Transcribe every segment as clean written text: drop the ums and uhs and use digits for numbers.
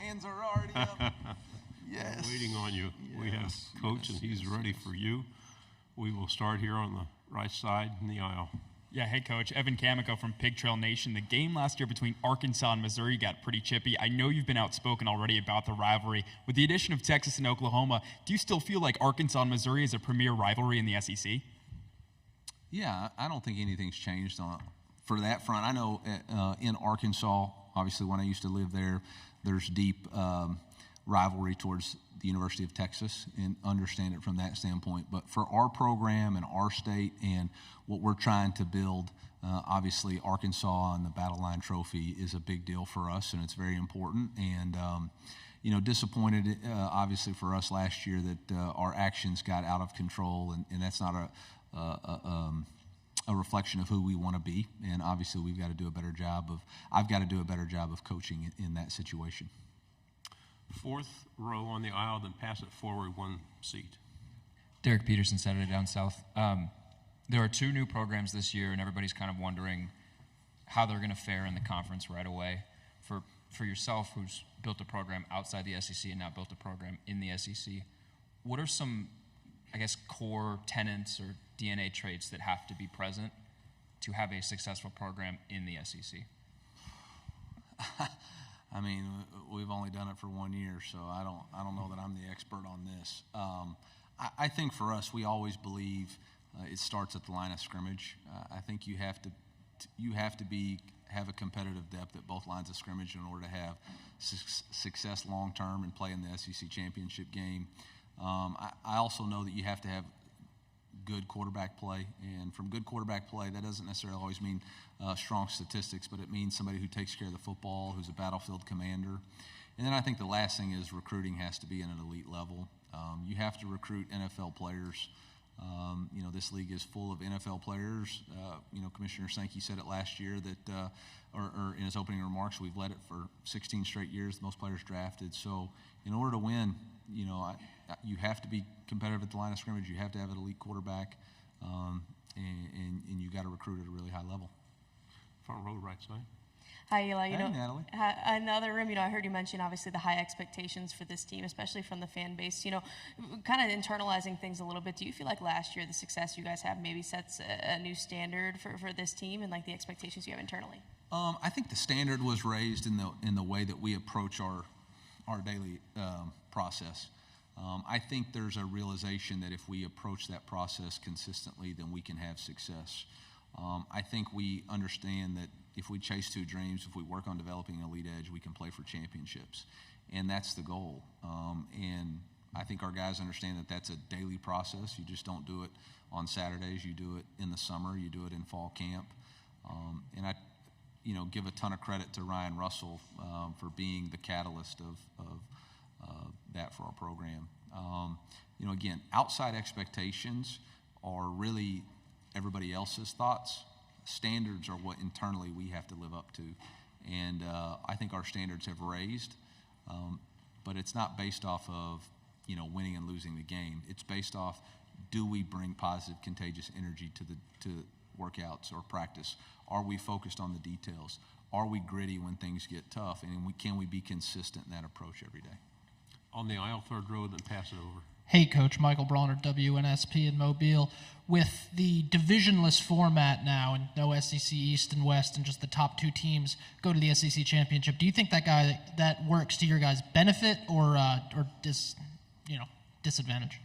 hands are already up. Yes. We're waiting on you. Yes. We have Coach, and he's ready for you. We will start here on the right side in the aisle. Yeah, hey, Coach. Evan Kamico from Pig Trail Nation. The game last year between Arkansas and Missouri got pretty chippy. I know you've been outspoken already about the rivalry. With the addition of Texas and Oklahoma, do you still feel like Arkansas and Missouri is a premier rivalry in the SEC? Yeah, I don't think anything's changed for that front. I know in Arkansas, obviously when I used to live there, there's deep rivalry towards the University of Texas, and understand it from that standpoint. But for our program and our state and what we're trying to build, obviously Arkansas and the Battle Line Trophy is a big deal for us, and it's very important. And disappointed obviously for us last year that our actions got out of control, and that's not a reflection of who we want to be. And obviously I've got to do a better job of coaching in that situation. Fourth row on the aisle, then pass it forward one seat. Derek Peterson, Saturday Down South. There are 2 new programs this year, and everybody's kind of wondering how they're going to fare in the conference right away. For yourself, who's built a program outside the SEC and now built a program in the SEC, what are some, I guess, core tenets or DNA traits that have to be present to have a successful program in the SEC? I mean, we've only done it for 1 year, so I don't know that I'm the expert on this. I think for us, we always believe it starts at the line of scrimmage. I think you have to have a competitive depth at both lines of scrimmage in order to have success long term and play in the SEC championship game. I also know that you have to have good quarterback play, and from good quarterback play, that doesn't necessarily always mean strong statistics, but it means somebody who takes care of the football, who's a battlefield commander. And then I think the last thing is recruiting has to be at an elite level. You have to recruit NFL players. This league is full of NFL players. Commissioner Sankey said it last year that, or in his opening remarks, we've led it for 16 straight years, the most players drafted. So in order to win, you have to be competitive at the line of scrimmage. You have to have an elite quarterback, and you got to recruit at a really high level. Front row, right side. Hi, Eli. Hey, Natalie. In the other room, I heard you mention obviously the high expectations for this team, especially from the fan base. Kind of internalizing things a little bit. Do you feel like last year the success you guys have maybe sets a new standard for this team and like the expectations you have internally? I think the standard was raised in the way that we approach our daily process. I think there's a realization that if we approach that process consistently, then we can have success. I think we understand that if we chase 2 dreams, if we work on developing an elite edge, we can play for championships. And that's the goal. And I think our guys understand that that's a daily process. You just don't do it on Saturdays. You do it in the summer. You do it in fall camp. And I give a ton of credit to Ryan Russell for being the catalyst of that for our program. Again, outside expectations are really everybody else's thoughts. Standards are what internally we have to live up to. And I think our standards have raised, but it's not based off of, winning and losing the game. It's based off, do we bring positive, contagious energy to workouts or practice? Are we focused on the details? Are we gritty when things get tough? And can we be consistent in that approach every day? On the aisle, third row, then pass it over. Hey, Coach. Michael Bronner, WNSP in Mobile. With the divisionless format now and no SEC East and West and just the top 2 teams go to the SEC Championship, do you think that works to your guys' benefit or disadvantage?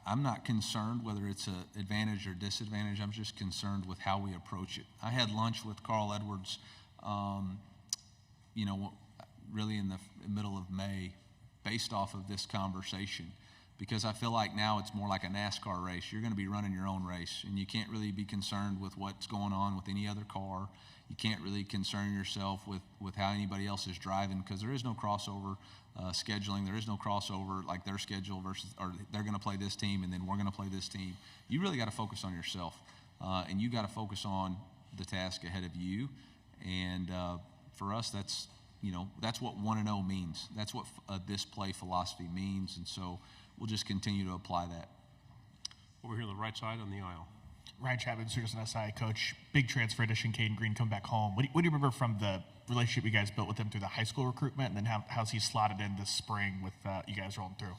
I'm not concerned whether it's an advantage or disadvantage. I'm just concerned with how we approach it. I had lunch with Carl Edwards, really in the middle of May, based off of this conversation, because I feel like now it's more like a NASCAR race. You're going to be running your own race, and you can't really be concerned with what's going on with any other car. You can't really concern yourself with how anybody else is driving, because there is no crossover scheduling. There is no crossover like their schedule versus, or they're going to play this team and then we're going to play this team. You really got to focus on yourself, and you got to focus on the task ahead of you. And for us, that's what 1-0 means. That's what this play philosophy means, and so we'll just continue to apply that. Over here on the right side on the aisle. Ryan Chapman, Students and SI coach, big transfer addition, Caden Green come back home. What do you remember from the relationship you guys built with him through the high school recruitment, and then how's he slotted in this spring with you guys rolling through?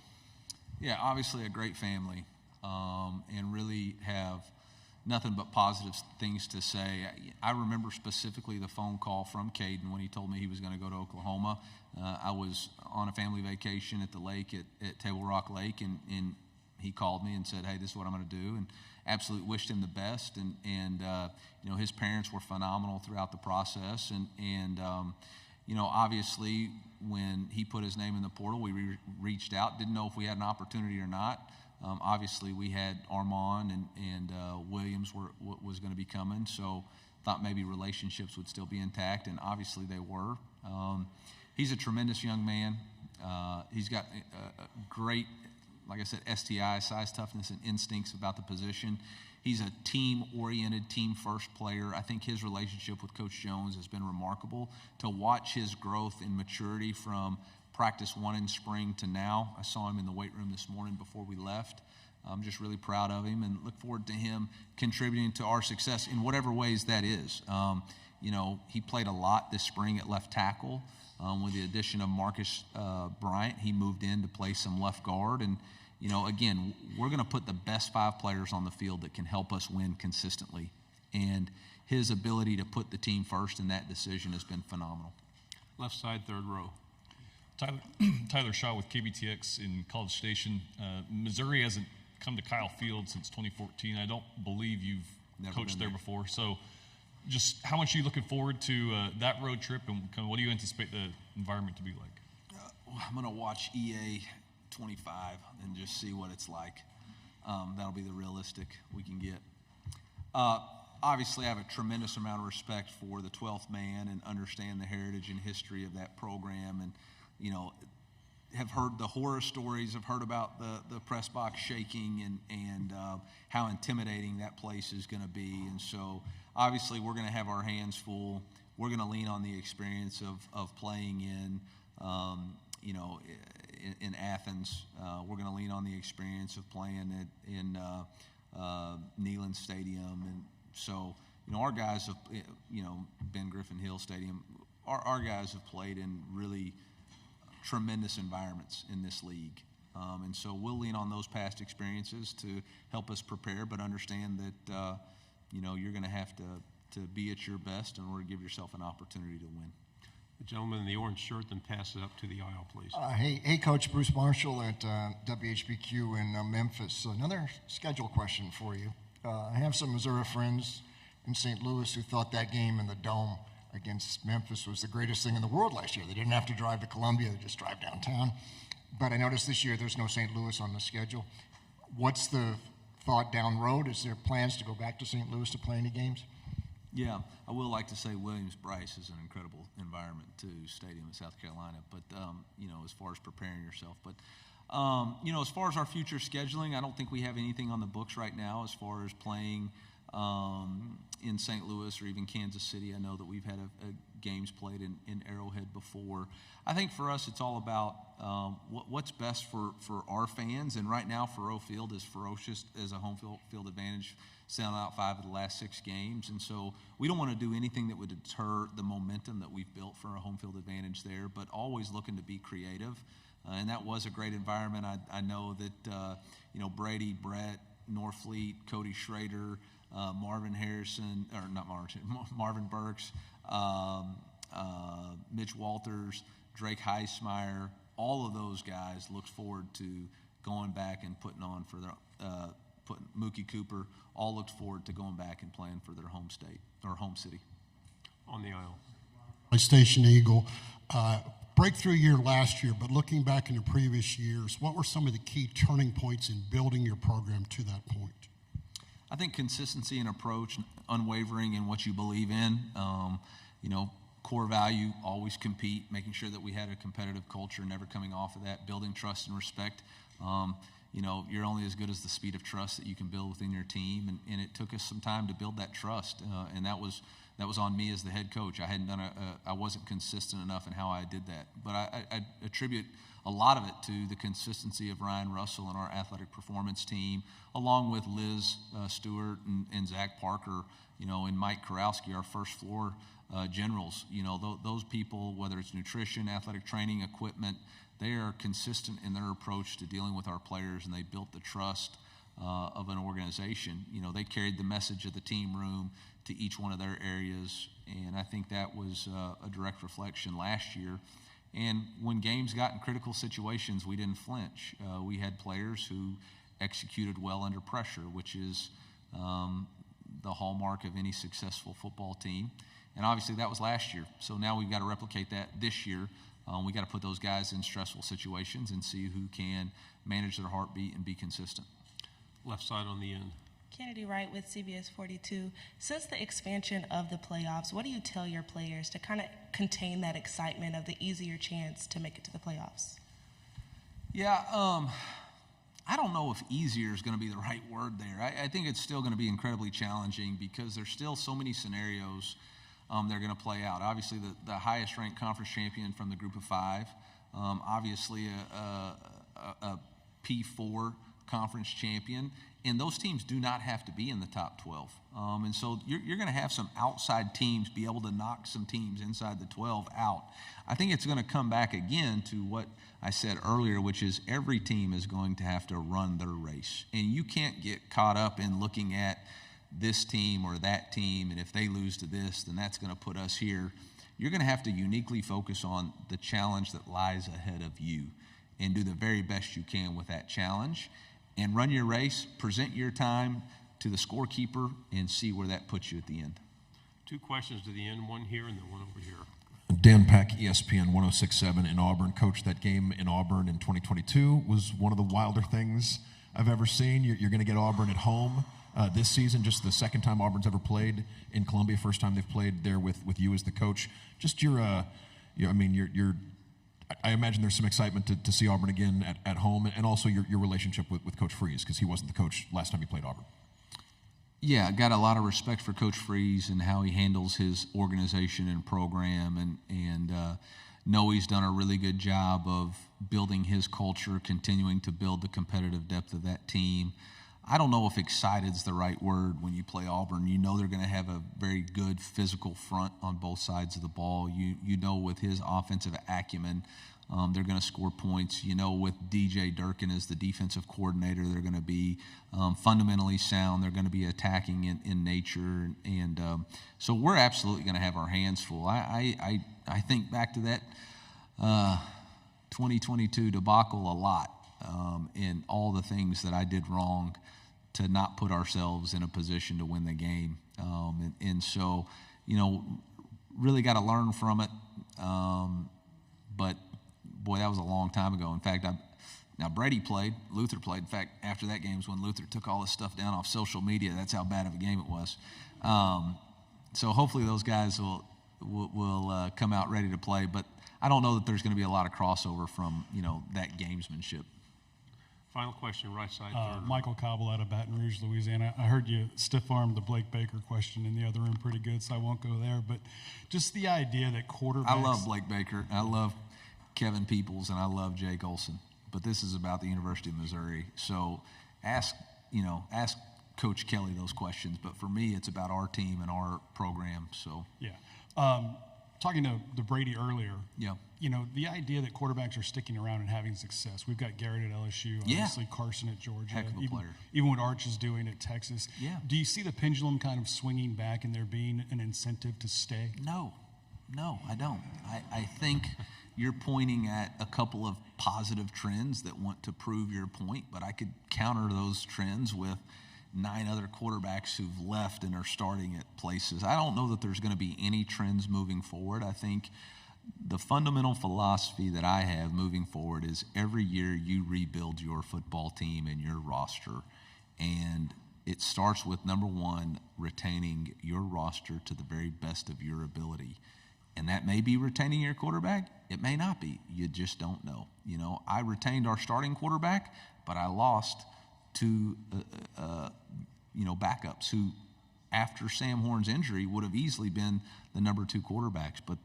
Yeah, obviously a great family, and really have nothing but positive things to say. I remember specifically the phone call from Caden when he told me he was going to go to Oklahoma. I was on a family vacation at the lake at Table Rock Lake, and he called me and said, "Hey, this is what I'm going to do," and absolutely wished him the best. And you know, his parents were phenomenal throughout the process, and you know, obviously when he put his name in the portal, we reached out, didn't know if we had an opportunity or not. Obviously we had Armand and Williams was going to be coming, so thought maybe relationships would still be intact, and obviously they were. He's a tremendous young man. He's got a great, like I said, STI, size, toughness, and instincts about the position. He's a team-oriented, team-first player. I think his relationship with Coach Jones has been remarkable. To watch his growth and maturity from practice one in spring to now. I saw him in the weight room this morning before we left. I'm just really proud of him and look forward to him contributing to our success in whatever ways that is. You know, he played a lot this spring at left tackle. With the addition of Marcus Bryant, he moved in to play some left guard. And, you know, again, we're going to put the best 5 players on the field that can help us win consistently. And his ability to put the team first in that decision has been phenomenal. Left side, third row. Tyler Shaw with KBTX in College Station. Missouri hasn't come to Kyle Field since 2014. I don't believe you've coached there before. So just how much are you looking forward to that road trip, and kind of what do you anticipate the environment to be like? I'm going to watch EA 25 and just see what it's like. That'll be the realistic we can get. Obviously, I have a tremendous amount of respect for the 12th man and understand the heritage and history of that program, and you know, have heard the horror stories, have heard about the press box shaking and how intimidating that place is going to be. And so obviously we're going to have our hands full. We're going to lean on the experience of playing in, you know, in Athens. We're going to lean on the experience of playing in Neyland Stadium. And so, you know, our guys have, you know, Ben Griffin Hill Stadium, our guys have played in really tremendous environments in this league. And so we'll lean on those past experiences to help us prepare, but understand that, you know, you're going to have to be at your best in order to give yourself an opportunity to win. The gentleman in the orange shirt, then pass it up to the aisle, please. Hey, Coach Bruce Marshall at WHBQ in Memphis. So another schedule question for you. I have some Missouri friends in St. Louis who thought that game in the Dome against Memphis was the greatest thing in the world last year. They didn't have to drive to Columbia, they just drive downtown. But I noticed this year there's no St. Louis on the schedule. What's the thought down road? Is there plans to go back to St. Louis to play any games? Yeah, I will like to say Williams-Brice is an incredible environment too, stadium in South Carolina. But, you know, as far as preparing yourself. But, you know, as far as our future scheduling, I don't think we have anything on the books right now as far as playing in St. Louis or even Kansas City. I know that we've had games played in Arrowhead before. I think for us it's all about what's best for our fans, and right now Faurot Field is ferocious as a home field advantage, selling out 5 of the last 6 games, and so we don't want to do anything that would deter the momentum that we've built for a home field advantage there, but always looking to be creative. And that was a great environment. I know that you know, Brady, Brett, Norfleet, Cody Schrader, Marvin Harrison, or not Marvin, Marvin Burks, Mitch Walters, Drake Heismeyer, all of those guys look forward to going back and putting on for their, Mookie Cooper, all looked forward to going back and playing for their home state or home city. On the aisle. Station Eagle. Breakthrough year last year, but looking back into previous years, what were some of the key turning points in building your program to that point? I think consistency in approach, unwavering in what you believe in. You know, core value, always compete, making sure that we had a competitive culture, never coming off of that, building trust and respect. You know, you're only as good as the speed of trust that you can build within your team, and it took us some time to build that trust, and that was that was on me as the head coach. I hadn't done I wasn't consistent enough in how I did that. But I attribute a lot of it to the consistency of Ryan Russell and our athletic performance team, along with Liz Stewart and Zach Parker, and Mike Korowski, our first floor generals. Those people, whether it's nutrition, athletic training, equipment, they are consistent in their approach to dealing with our players, and they built the trust of an organization. They carried the message of the team room to each one of their areas, and I think that was a direct reflection last year. And when games got in critical situations, we didn't flinch. We had players who executed well under pressure, which is the hallmark of any successful football team. And obviously that was last year. So now we've got to replicate that this year. We got to put those guys in stressful situations and see who can manage their heartbeat and be consistent. Left side on the end. Kennedy Wright with CBS 42. Since the expansion of the playoffs, what do you tell your players to kind of contain that excitement of the easier chance to make it to the playoffs? Yeah, I don't know if easier is going to be the right word there. I think it's still going to be incredibly challenging because there's still so many scenarios they're going to play out. Obviously, the highest ranked conference champion from the group of five, obviously a P4 conference champion, and those teams do not have to be in the top 12. And so you're going to have some outside teams be able to knock some teams inside the 12 out. I think it's going to come back again to what I said earlier, which is every team is going to have to run their race. And you can't get caught up in looking at this team or that team, and if they lose to this, then that's going to put us here. You're going to have to uniquely focus on the challenge that lies ahead of you and do the very best you can with that challenge. And run your race, present your time to the scorekeeper, and see where that puts you at the end. Two questions to the end, one here and then one over here. Dan Peck, ESPN 106.7 in Auburn. Coach, that game in Auburn in 2022 was one of the wilder things I've ever seen. You're going to get Auburn at home this season, just the second time Auburn's ever played in Columbia, first time they've played there with you as the coach. Just I imagine there's some excitement to see Auburn again at home, and also your relationship with Coach Freeze, because he wasn't the coach last time he played Auburn. Yeah, got a lot of respect for Coach Freeze and how he handles his organization and program, and know he's done a really good job of building his culture, continuing to build the competitive depth of that team. I don't know if excited's the right word when you play Auburn. You know they're going to have a very good physical front on both sides of the ball. You know with his offensive acumen, they're going to score points. You know with DJ Durkin as the defensive coordinator, they're going to be fundamentally sound. They're going to be attacking in nature. And so we're absolutely going to have our hands full. I think back to that 2022 debacle a lot in all the things that I did wrong to not put ourselves in a position to win the game. And so, really got to learn from it. But, boy, that was a long time ago. In fact, now Brady played, Luther played. In fact, after that game was when Luther took all this stuff down off social media. That's how bad of a game it was. So hopefully those guys will come out ready to play. But I don't know that there's going to be a lot of crossover from, that gamesmanship. Final question, right side. Michael Cobble out of Baton Rouge, Louisiana. I heard you stiff-armed the Blake Baker question in the other room pretty good, so I won't go there. But just the idea that quarterbacks... I love Blake Baker. I love Kevin Peoples, and I love Jake Olson. But this is about the University of Missouri. So ask Coach Kelly those questions. But for me, it's about our team and our program. So yeah. Talking to Brady earlier, yeah. The idea that quarterbacks are sticking around and having success. We've got Garrett at LSU, obviously Carson at Georgia, Heck of a player. Even what Arch is doing at Texas. Yeah. Do you see the pendulum kind of swinging back and there being an incentive to stay? No, I don't. I think you're pointing at a couple of positive trends that want to prove your point, but I could counter those trends with 9 other quarterbacks who've left and are starting at places. I don't know that there's going to be any trends moving forward. I think the fundamental philosophy that I have moving forward is every year you rebuild your football team and your roster. And it starts with, number one, retaining your roster to the very best of your ability. And that may be retaining your quarterback. It may not be. You just don't know. I retained our starting quarterback, but I lost 2 backups who after Sam Horn's injury, would have easily been the number 2 quarterbacks, but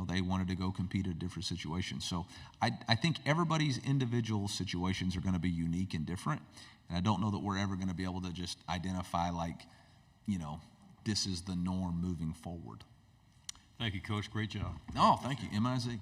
they wanted to go compete at a different situation. So I think everybody's individual situations are going to be unique and different, and I don't know that we're ever going to be able to just identify this is the norm moving forward. Thank you, Coach. Great job. Oh, thank you, MIZ.